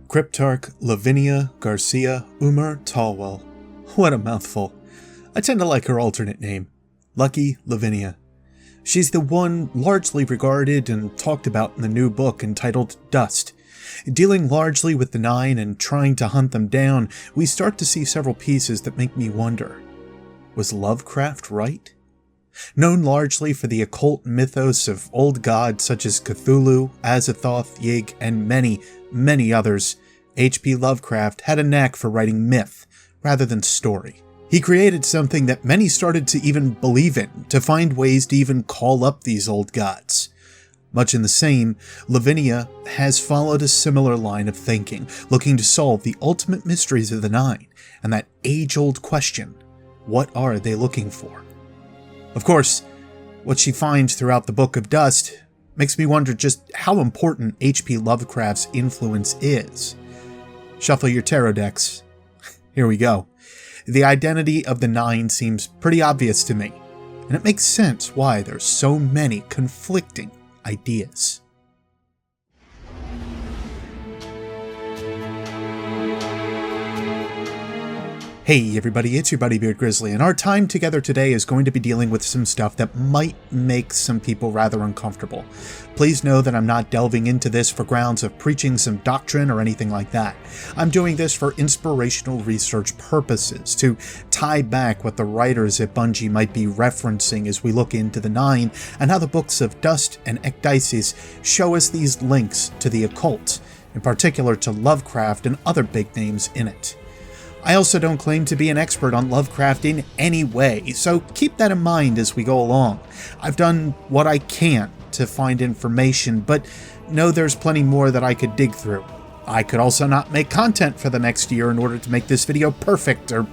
Cryptarch Lavinia Garcia Umar Tallwell. What a mouthful. I tend to like her alternate name, Lucky Lavinia. She's the one largely regarded and talked about in the new book entitled Dust. Dealing largely with the Nine and trying to hunt them down, we start to see several pieces that make me wonder. Was Lovecraft right? Known largely for the occult mythos of old gods such as Cthulhu, Azathoth, Yig, and many, many others, H.P. Lovecraft had a knack for writing myth rather than story. He created something that many started to even believe in, to find ways to even call up these old gods. Much in the same, Lavinia has followed a similar line of thinking, looking to solve the ultimate mysteries of the Nine, and that age-old question, what are they looking for? Of course, what she finds throughout the Book of Dust makes me wonder just how important H.P. Lovecraft's influence is. Shuffle your tarot decks. Here we go. The identity of the Nine seems pretty obvious to me, and it makes sense why there's so many conflicting ideas. Hey everybody, it's your buddy Beard Grizzly, and our time together today is going to be dealing with some stuff that might make some people rather uncomfortable. Please know that I'm not delving into this for grounds of preaching some doctrine or anything like that. I'm doing this for inspirational research purposes, to tie back what the writers at Bungie might be referencing as we look into the Nine, and how the books of Dust and Ecdysis show us these links to the occult, in particular to Lovecraft and other big names in it. I also don't claim to be an expert on Lovecraft in any way, so keep that in mind as we go along. I've done what I can to find information, but know there's plenty more that I could dig through. I could also not make content for the next year in order to make this video perfect, or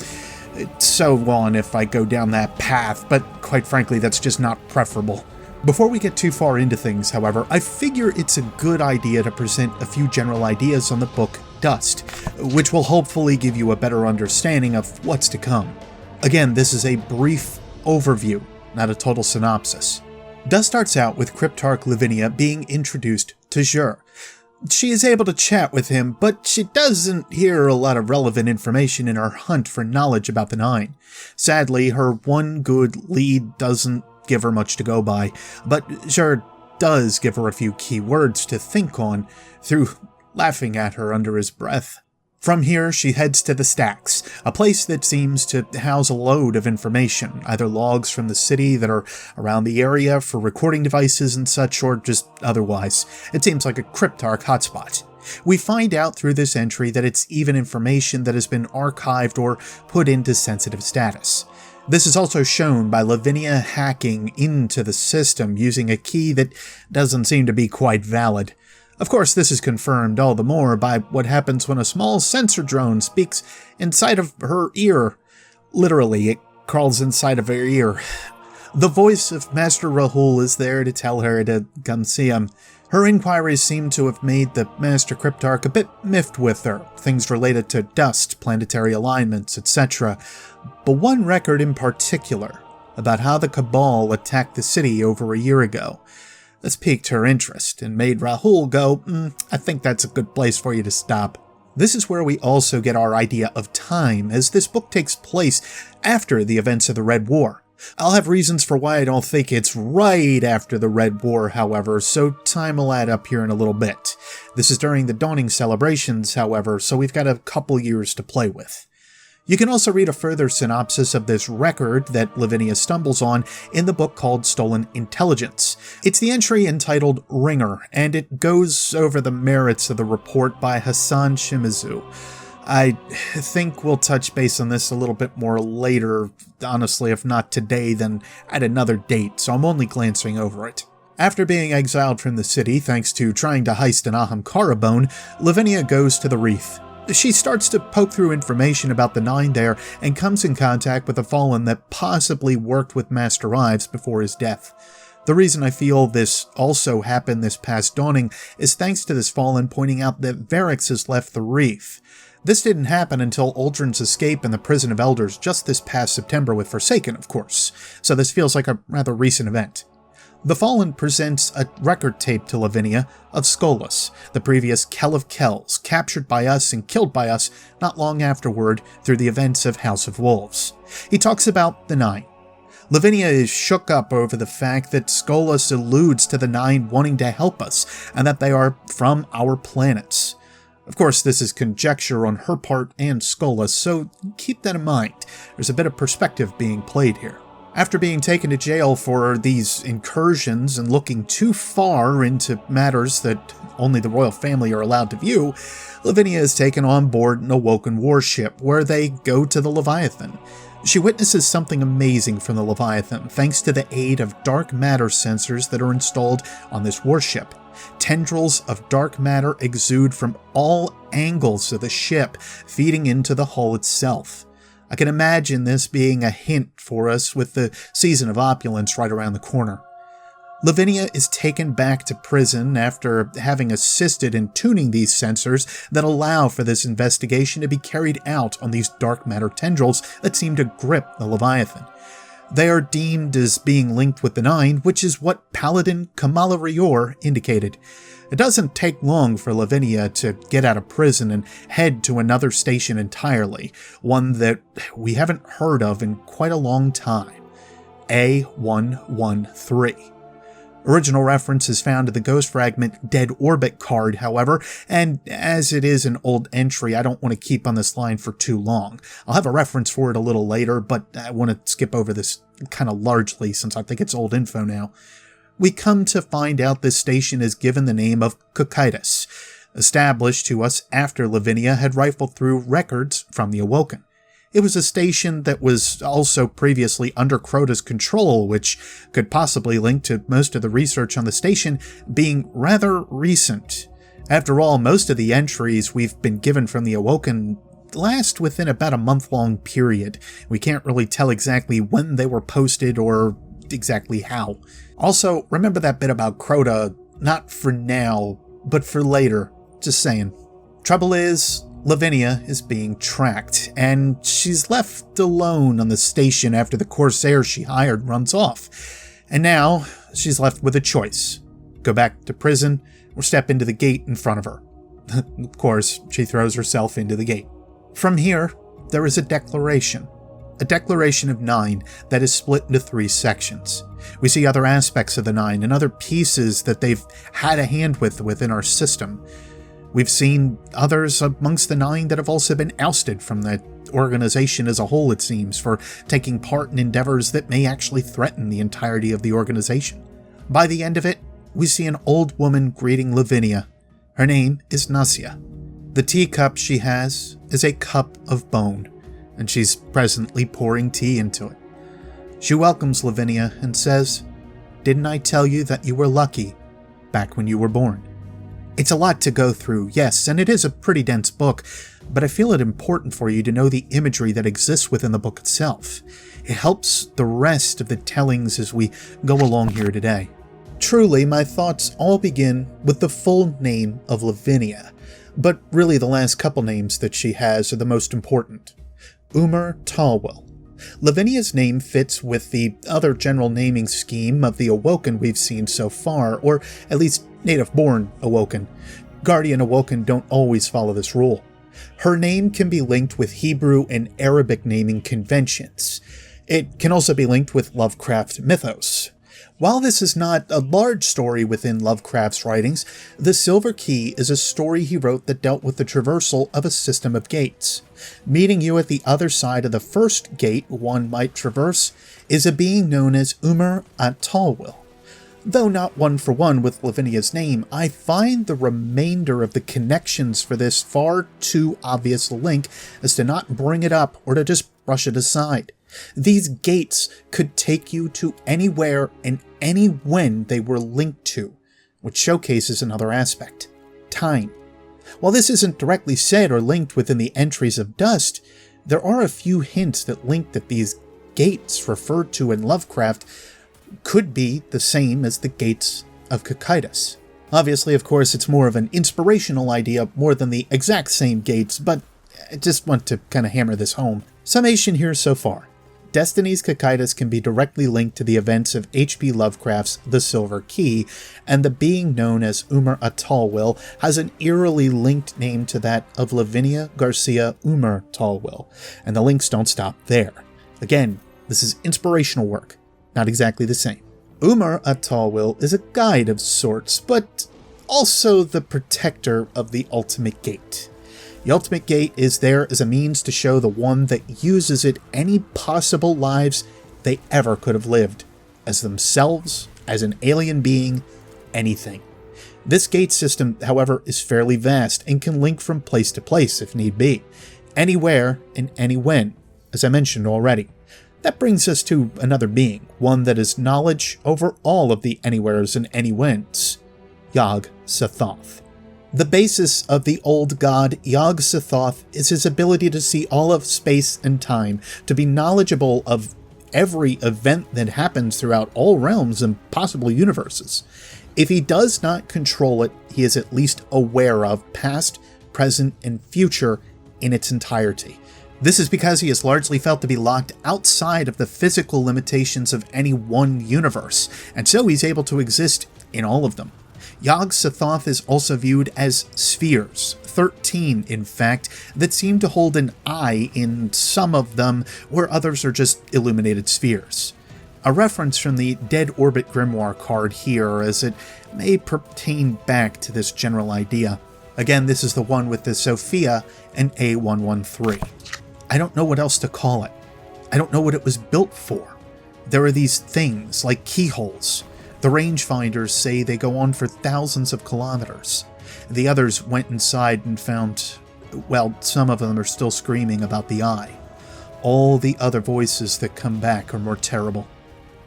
so on if I go down that path, but quite frankly that's just not preferable. Before we get too far into things, however, I figure it's a good idea to present a few general ideas on the book Dust, which will hopefully give you a better understanding of what's to come. Again, this is a brief overview, not a total synopsis. Dust starts out with Cryptarch Lavinia being introduced to Xur. She is able to chat with him, but she doesn't hear a lot of relevant information in her hunt for knowledge about the Nine. Sadly, her one good lead doesn't give her much to go by, but Xur does give her a few key words to think on through laughing at her under his breath. From here, she heads to the Stacks, a place that seems to house a load of information, either logs from the city that are around the area for recording devices and such, or just otherwise. It seems like a Cryptarch hotspot. We find out through this entry that it's even information that has been archived or put into sensitive status. This is also shown by Lavinia hacking into the system using a key that doesn't seem to be quite valid. Of course, this is confirmed all the more by what happens when a small sensor drone speaks inside of her ear. Literally, it crawls inside of her ear. The voice of Master Rahul is there to tell her to come see him. Her inquiries seem to have made the Master Cryptarch a bit miffed with her, things related to dust, planetary alignments, etc. But one record in particular, about how the Cabal attacked the city over a year ago. This piqued her interest and made Rahul go, I think that's a good place for you to stop. This is where we also get our idea of time, as this book takes place after the events of the Red War. I'll have reasons for why I don't think it's right after the Red War, however, so time will add up here in a little bit. This is during the Dawning celebrations, however, so we've got a couple years to play with. You can also read a further synopsis of this record that Lavinia stumbles on in the book called Stolen Intelligence. It's the entry entitled Ringer, and it goes over the merits of the report by Hassan Shimizu. I think we'll touch base on this a little bit more later, honestly, if not today, then at another date, so I'm only glancing over it. After being exiled from the city thanks to trying to heist an Ahamkara bone, Lavinia goes to the Reef. She starts to poke through information about the Nine there and comes in contact with a Fallen that possibly worked with Master Ives before his death. The reason I feel this also happened this past Dawning is thanks to this Fallen pointing out that Varix has left the Reef. This didn't happen until Uldren's escape in the Prison of Elders just this past September with Forsaken, of course, so this feels like a rather recent event. The Fallen presents a record tape to Lavinia of Skolas, the previous Kell of Kells, captured by us and killed by us not long afterward through the events of House of Wolves. He talks about the Nine. Lavinia is shook up over the fact that Skolas alludes to the Nine wanting to help us, and that they are from our planets. Of course, this is conjecture on her part and Skolas, so keep that in mind. There's a bit of perspective being played here. After being taken to jail for these incursions and looking too far into matters that only the royal family are allowed to view, Lavinia is taken on board an Awoken warship, where they go to the Leviathan. She witnesses something amazing from the Leviathan, thanks to the aid of dark matter sensors that are installed on this warship. Tendrils of dark matter exude from all angles of the ship, feeding into the hull itself. I can imagine this being a hint for us with the season of opulence right around the corner. Lavinia is taken back to prison after having assisted in tuning these sensors that allow for this investigation to be carried out on these dark matter tendrils that seem to grip the Leviathan. They are deemed as being linked with the Nine, which is what Paladin Kamala Rior indicated. It doesn't take long for Lavinia to get out of prison and head to another station entirely, one that we haven't heard of in quite a long time. A113. Original reference is found in the Ghost Fragment Dead Orbit card, however, and as it is an old entry, I don't want to keep on this line for too long. I'll have a reference for it a little later, but I want to skip over this kind of largely since I think it's old info now. We come to find out this station is given the name of Cocytus, established to us after Lavinia had rifled through records from the Awoken. It was a station that was also previously under Crota's control, which could possibly link to most of the research on the station being rather recent. After all, most of the entries we've been given from the Awoken last within about a month-long period. We can't really tell exactly when they were posted or exactly how. Also, remember that bit about Crota, not for now, but for later. Just saying. Trouble is, Lavinia is being tracked, and she's left alone on the station after the Corsair she hired runs off. And now, she's left with a choice. Go back to prison, or step into the gate in front of her. Of course, she throws herself into the gate. From here, there is a declaration of Nine that is split into 3 sections. We see other aspects of the Nine and other pieces that they've had a hand with within our system. We've seen others amongst the Nine that have also been ousted from the organization as a whole, it seems, for taking part in endeavors that may actually threaten the entirety of the organization. By the end of it, we see an old woman greeting Lavinia. Her name is Nasia. The teacup she has is a cup of bone, and she's presently pouring tea into it. She welcomes Lavinia and says, "Didn't I tell you that you were lucky back when you were born?" It's a lot to go through, yes, and it is a pretty dense book, but I feel it important for you to know the imagery that exists within the book itself. It helps the rest of the tellings as we go along here today. Truly, my thoughts all begin with the full name of Lavinia, but really the last couple names that she has are the most important. Umar Talwell. Lavinia's name fits with the other general naming scheme of the Awoken we've seen so far, or at least native-born Awoken. Guardian Awoken don't always follow this rule. Her name can be linked with Hebrew and Arabic naming conventions. It can also be linked with Lovecraft mythos. While this is not a large story within Lovecraft's writings, The Silver Key is a story he wrote that dealt with the traversal of a system of gates. Meeting you at the other side of the first gate one might traverse is a being known as Umar at-Talwil. Though not one for one with Lavinia's name, I find the remainder of the connections for this far too obvious a link as to not bring it up or to just brush it aside. These gates could take you to anywhere and any when they were linked to, which showcases another aspect: time. While this isn't directly said or linked within the entries of Dust, there are a few hints that link that these gates referred to in Lovecraft could be the same as the gates of Cocytus. Obviously, of course, it's more of an inspirational idea more than the exact same gates, but I just want to kind of hammer this home. Summation here so far. Destiny's Cocytus can be directly linked to the events of H.P. Lovecraft's The Silver Key, and the being known as Umar Tallwill has an eerily linked name to that of Lavinia Garcia Umar Tallwill, and the links don't stop there. Again, this is inspirational work, not exactly the same. Umar Tallwill is a guide of sorts, but also the protector of the Ultimate Gate. The Ultimate Gate is there as a means to show the one that uses it any possible lives they ever could have lived, as themselves, as an alien being, anything. This gate system, however, is fairly vast and can link from place to place if need be, anywhere and anywhen, as I mentioned already. That brings us to another being, one that has knowledge over all of the anywheres and anywhens, Yog-Sothoth. The basis of the old god Yog-Sothoth is his ability to see all of space and time, to be knowledgeable of every event that happens throughout all realms and possible universes. If he does not control it, he is at least aware of past, present, and future in its entirety. This is because he is largely felt to be locked outside of the physical limitations of any one universe, and so he's able to exist in all of them. Yog-Sothoth is also viewed as spheres, 13 in fact, that seem to hold an eye in some of them, where others are just illuminated spheres. A reference from the Dead Orbit Grimoire card here, as it may pertain back to this general idea. Again, this is the one with the Sophia and A113. I don't know what else to call it. I don't know what it was built for. There are these things, like keyholes. The rangefinders say they go on for thousands of kilometers. The others went inside and found, well, some of them are still screaming about the eye. All the other voices that come back are more terrible.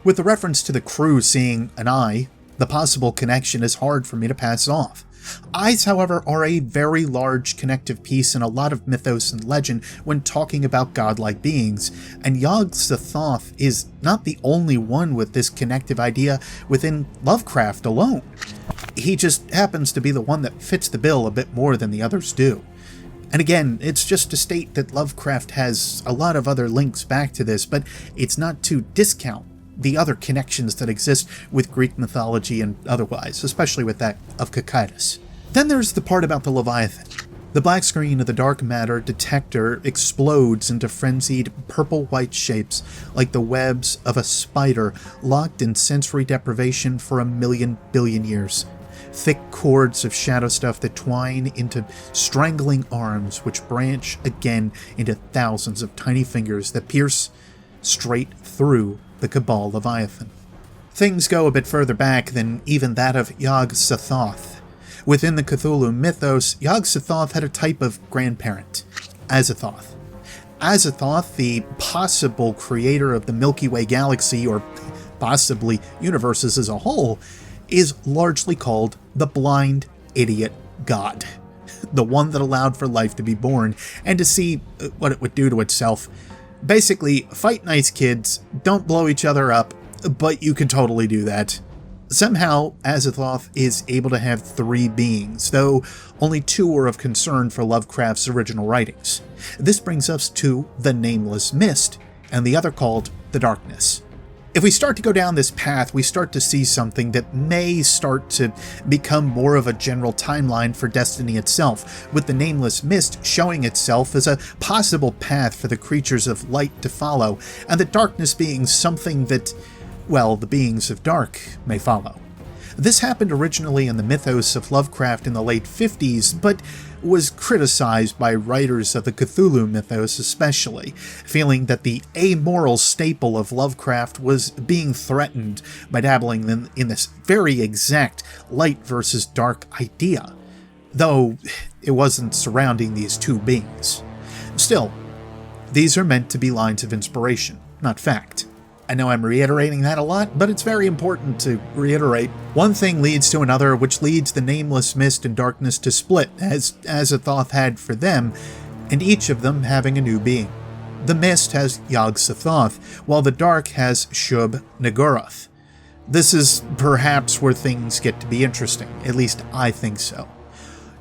With the reference to the crew seeing an eye, the possible connection is hard for me to pass off. Eyes, however, are a very large connective piece in a lot of mythos and legend when talking about godlike beings, and Yog-Sothoth is not the only one with this connective idea within Lovecraft alone. He just happens to be the one that fits the bill a bit more than the others do. And again, it's just to state that Lovecraft has a lot of other links back to this, but it's not to discount the other connections that exist with Greek mythology and otherwise, especially with that of Cocytus. Then there's the part about the Leviathan. The black screen of the dark matter detector explodes into frenzied purple-white shapes like the webs of a spider locked in sensory deprivation for 1,000,000 billion years. Thick cords of shadow stuff that twine into strangling arms which branch again into thousands of tiny fingers that pierce straight through the Cabal Leviathan. Things go a bit further back than even that of Yog-Sothoth. Within the Cthulhu mythos, Yog-Sothoth had a type of grandparent, Azathoth. Azathoth, the possible creator of the Milky Way galaxy, or possibly universes as a whole, is largely called the blind idiot god. The one that allowed for life to be born and to see what it would do to itself. Basically, fight nice kids, don't blow each other up, but you can totally do that. Somehow, Azathoth is able to have 3 beings, though only 2 were of concern for Lovecraft's original writings. This brings us to the Nameless Mist, and the other called the Darkness. If we start to go down this path, we start to see something that may start to become more of a general timeline for Destiny itself, with the Nameless Mist showing itself as a possible path for the creatures of light to follow, and the darkness being something that, well, the beings of dark may follow. This happened originally in the mythos of Lovecraft in the late 50s, but was criticized by writers of the Cthulhu mythos especially, feeling that the amoral staple of Lovecraft was being threatened by dabbling in this very exact light versus dark idea, though it wasn't surrounding these 2 beings. Still, these are meant to be lines of inspiration, not fact. I know I'm reiterating that a lot, but it's very important to reiterate. One thing leads to another, which leads the Nameless Mist and Darkness to split, as Azathoth had for them, and each of them having a new being. The Mist has Yog-Sothoth, while the Dark has Shub-Niggurath. This is perhaps where things get to be interesting, at least I think so.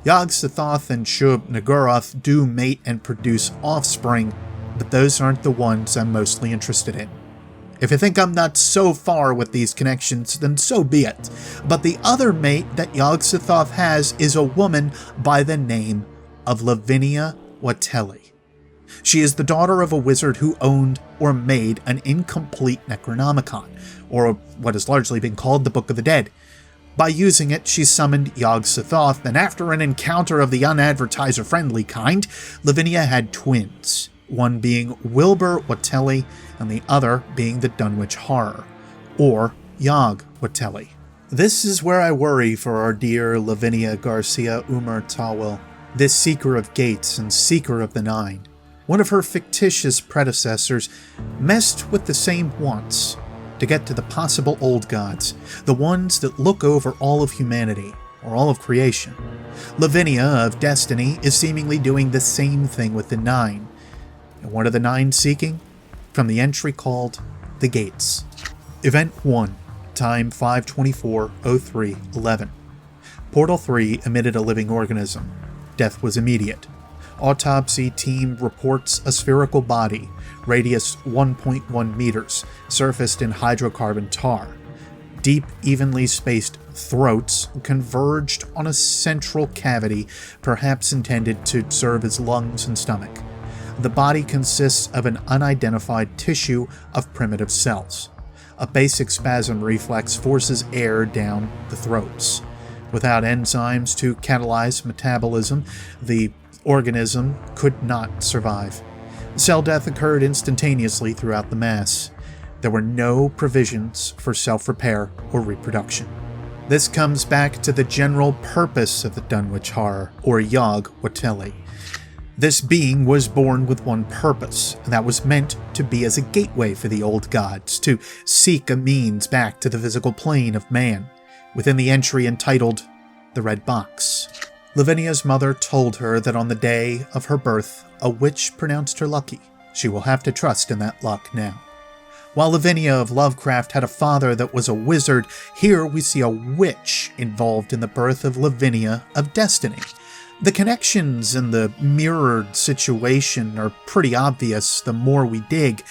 Yog-Sothoth and Shub-Niggurath do mate and produce offspring, but those aren't the ones I'm mostly interested in. If you think I'm not so far with these connections, then so be it. But the other mate that Yog-Sothoth has is a woman by the name of Lavinia Watelli. She is the daughter of a wizard who owned or made an incomplete Necronomicon, or what has largely been called the Book of the Dead. By using it, she summoned Yog-Sothoth, and after an encounter of the unadvertiser-friendly kind, Lavinia had twins, one being Wilbur Watelli, and the other being the Dunwich Horror, or Yog Watelli. This is where I worry for our dear Lavinia Garcia Umar Tawil, this seeker of gates and seeker of the Nine. One of her fictitious predecessors messed with the same wants to get to the possible old gods, the ones that look over all of humanity, or all of creation. Lavinia of Destiny is seemingly doing the same thing with the Nine. And what are the Nine seeking? From the entry called The Gates. Event 1, time 5/24/03/11. Portal 3 emitted a living organism. Death was immediate. Autopsy team reports a spherical body, radius 1.1 meters, surfaced in hydrocarbon tar. Deep, evenly spaced throats converged on a central cavity, perhaps intended to serve as lungs and stomach. The body consists of an unidentified tissue of primitive cells. A basic spasm reflex forces air down the throats. Without enzymes to catalyze metabolism, the organism could not survive. Cell death occurred instantaneously throughout the mass. There were no provisions for self-repair or reproduction. This comes back to the general purpose of the Dunwich Horror, or Yog Watelli. This being was born with one purpose, and that was meant to be as a gateway for the old gods, to seek a means back to the physical plane of man, within the entry entitled The Red Box. Lavinia's mother told her that on the day of her birth, a witch pronounced her lucky. She will have to trust in that luck now. While Lavinia of Lovecraft had a father that was a wizard, here we see a witch involved in the birth of Lavinia of Destiny. The connections and the mirrored situation are pretty obvious the more we dig,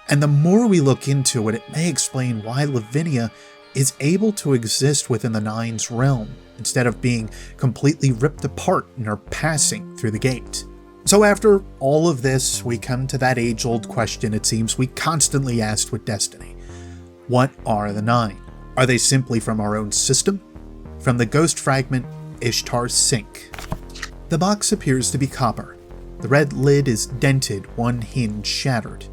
and the more we look into it, it may explain why Lavinia is able to exist within the Nine's realm, instead of being completely ripped apart in her passing through the gate. So after all of this, we come to that age-old question it seems we constantly asked with Destiny. What are the Nine? Are they simply from our own system? From the ghost fragment, Ishtar's Sink. The box appears to be copper. The red lid is dented, one hinge shattered.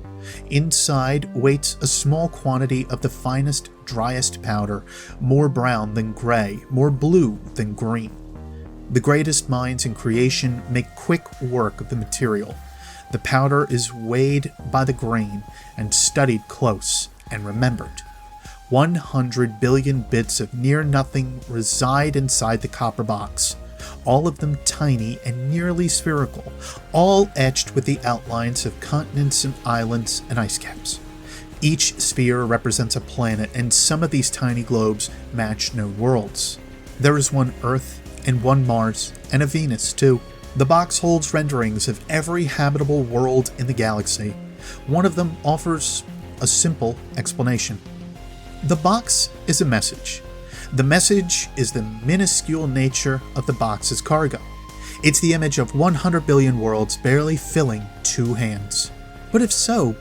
Inside waits a small quantity of the finest, driest powder, more brown than gray, more blue than green. The greatest minds in creation make quick work of the material. The powder is weighed by the grain and studied close and remembered. 100 billion bits of near-nothing reside inside the copper box, all of them tiny and nearly spherical, all etched with the outlines of continents and islands and ice caps. Each sphere represents a planet, and some of these tiny globes match known worlds. There is one Earth, and one Mars, and a Venus too. The box holds renderings of every habitable world in the galaxy. One of them offers a simple explanation. The box is a message. The message is the minuscule nature of the box's cargo. It's the image of 100 billion worlds barely filling 2 hands. But if so,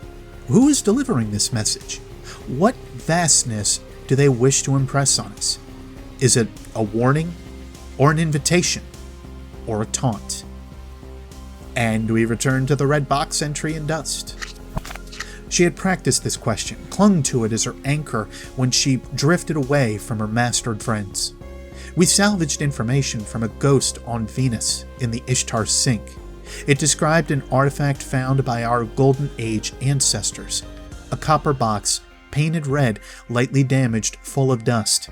who is delivering this message? What vastness do they wish to impress on us? Is it a warning, or an invitation, or a taunt? And we return to the red box entry in dust. She had practiced this question, clung to it as her anchor when she drifted away from her mastered friends. We salvaged information from a ghost on Venus in the Ishtar Sink. It described an artifact found by our Golden Age ancestors, a copper box, painted red, lightly damaged, full of dust.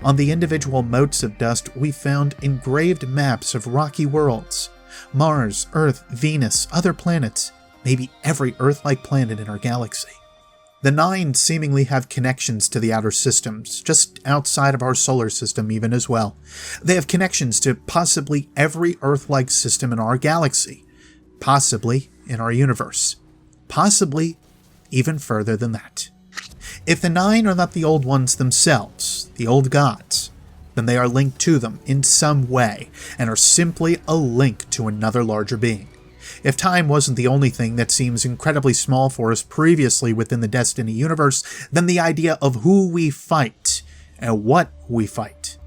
On the individual motes of dust, we found engraved maps of rocky worlds. Mars, Earth, Venus, other planets, maybe every Earth-like planet in our galaxy. The Nine seemingly have connections to the outer systems, just outside of our solar system even as well. They have connections to possibly every Earth-like system in our galaxy, possibly in our universe. possibly even further than that. If the Nine are not the Old Ones themselves, the old gods, then they are linked to them in some way and are simply a link to another larger being. If time wasn't the only thing that seems incredibly small for us previously within the Destiny universe, then the idea of who we fight and what we fight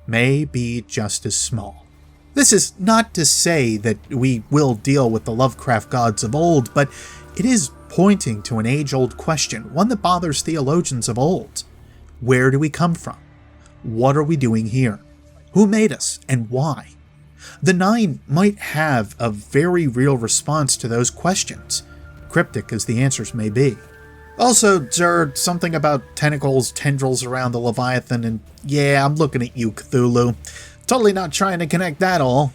may be just as small. This is not to say that we will deal with the Lovecraft gods of old, but it is pointing to an age-old question, one that bothers theologians of old. Where do we come from? What are we doing here? Who made us, and why? The Nine might have a very real response to those questions, cryptic as the answers may be. Also, there's something about tentacles, tendrils around the Leviathan, and yeah, I'm looking at you, Cthulhu. Totally not trying to connect that all.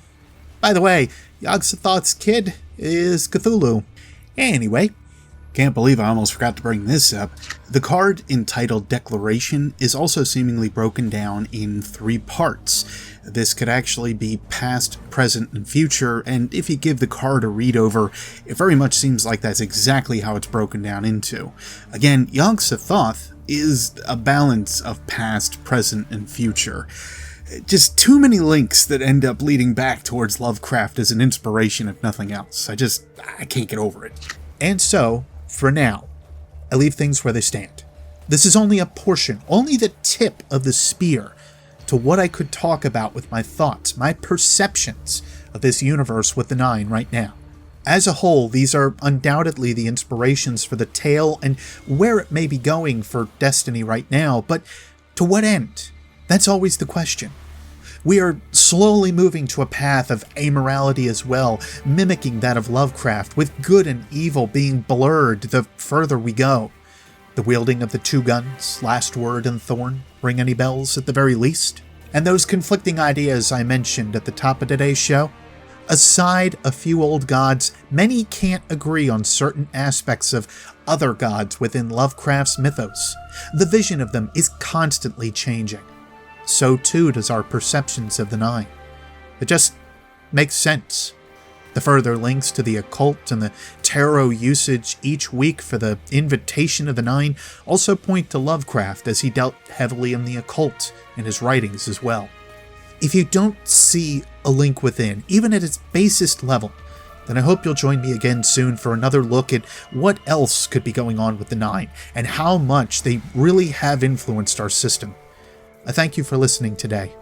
By the way, Yog-Sothoth's kid is Cthulhu. Anyway, can't believe I almost forgot to bring this up. The card entitled Declaration is also seemingly broken down in 3 parts. This could actually be past, present, and future, and if you give the card a read over, it very much seems like that's exactly how it's broken down into. Again, Yog-Sothoth is a balance of past, present, and future. Just too many links that end up leading back towards Lovecraft as an inspiration if nothing else. I can't get over it. And so, for now, I leave things where they stand. This is only a portion, only the tip of the spear to what I could talk about with my thoughts, my perceptions of this universe with the Nine right now. As a whole, these are undoubtedly the inspirations for the tale and where it may be going for Destiny right now, but to what end? That's always the question. We are slowly moving to a path of amorality as well, mimicking that of Lovecraft, with good and evil being blurred the further we go. The wielding of the 2 guns, Last Word and Thorn, ring any bells at the very least? And those conflicting ideas I mentioned at the top of today's show? Aside a few old gods, many can't agree on certain aspects of other gods within Lovecraft's mythos. The vision of them is constantly changing. So too does our perceptions of the Nine. It just makes sense. The further links to the occult and the tarot usage each week for the invitation of the Nine also point to Lovecraft, as he dealt heavily in the occult in his writings as well. If you don't see a link within, even at its basest level, then I hope you'll join me again soon for another look at what else could be going on with the Nine and how much they really have influenced our system. I thank you for listening today.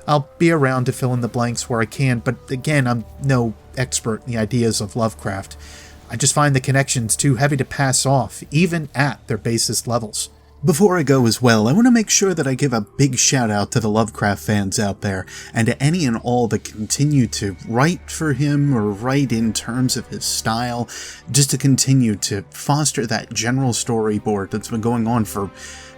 I'll be around to fill in the blanks where I can, but again, I'm no expert in the ideas of Lovecraft. I just find the connections too heavy to pass off, even at their basest levels. Before I go as well, I want to make sure that I give a big shout out to the Lovecraft fans out there, and to any and all that continue to write for him or write in terms of his style, just to continue to foster that general storyboard that's been going on for,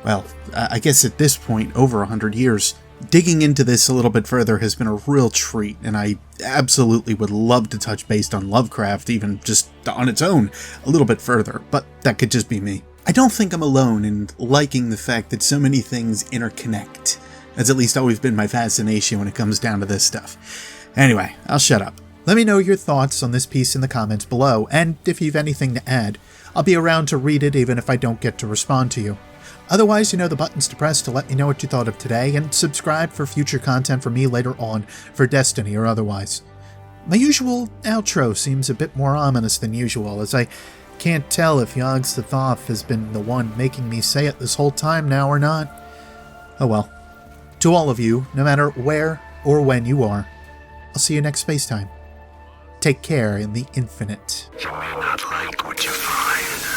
well, I guess at this point, over 100 years. Digging into this a little bit further has been a real treat, and I absolutely would love to touch base on Lovecraft, even just on its own, a little bit further, but that could just be me. I don't think I'm alone in liking the fact that so many things interconnect. That's at least always been my fascination when it comes down to this stuff. Anyway, I'll shut up. Let me know your thoughts on this piece in the comments below, and if you've anything to add, I'll be around to read it even if I don't get to respond to you. Otherwise, you know the buttons to press to let me know what you thought of today, and subscribe for future content from me later on, for Destiny or otherwise. My usual outro seems a bit more ominous than usual, as I can't tell if Yog-Sothoth has been the one making me say it this whole time now or not. Oh well. To all of you, no matter where or when you are, I'll see you next spacetime. Take care in the infinite. You may not like what you find.